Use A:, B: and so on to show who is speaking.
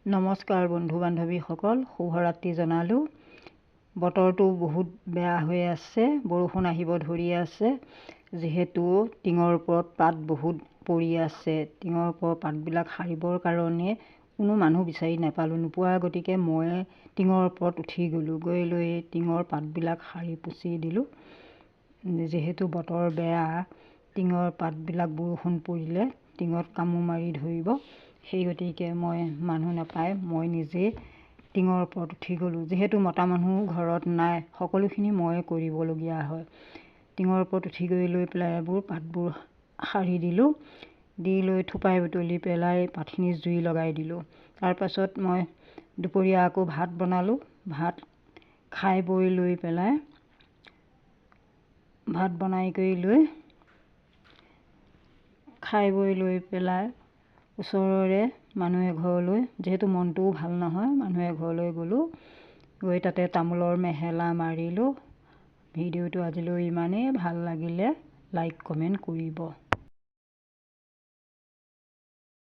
A: নমস্কাৰ বন্ধু বান্ধৱীসকল, শুভৰাত্ৰি জনালোঁ। বতৰটো বহুত বেয়া হৈ আছে, বৰষুণ আহিব ধৰি আছে। যিহেতু টিঙৰ ওপৰত পাত বহুত পৰি আছে, টিঙৰ ওপৰৰ পাতবিলাক সাৰিবৰ কাৰণে কোনো মানুহ বিচাৰি নাপালোঁ। নোপোৱাৰ গতিকে মই টিঙৰ ওপৰত উঠি গ'লোঁ, গৈ লৈ টিঙৰ পাতবিলাক সাৰি পুচি দিলোঁ। যিহেতু বতৰ বেয়া, টিঙৰ পাতবিলাক বৰষুণ পৰিলে টিঙত কামোৰ মাৰি ধৰিব। সেই গতিকে মই মানুহ নাপাই মই নিজে টিঙৰ ওপৰত উঠি গ'লোঁ। যিহেতু মতা মানুহ ঘৰত নাই, সকলোখিনি ময়ে কৰিবলগীয়া হয়। টিঙৰ ওপৰত উঠি গৈ লৈ পেলাই পাতবোৰ সাৰি দিলোঁ। দি লৈ থোপাই বুটলি পেলাই পাতখিনি জুই লগাই দিলোঁ। তাৰপাছত মই দুপৰীয়া আকৌ ভাত বনালোঁ। ভাত খাই বৈ লৈ পেলাই ভাত বনাই কৰি লৈ ওচৰৰে মানুহ এঘৰলৈ, যিহেতু মনটোও ভাল নহয়, মানুহ এঘৰলৈ গ'লোঁ। গৈ তাতে তামোলৰ মেহেলা মাৰিলোঁ। ভিডিঅ'টো আজিলৈ ইমানেই। ভাল লাগিলে লাইক কমেণ্ট কৰিব।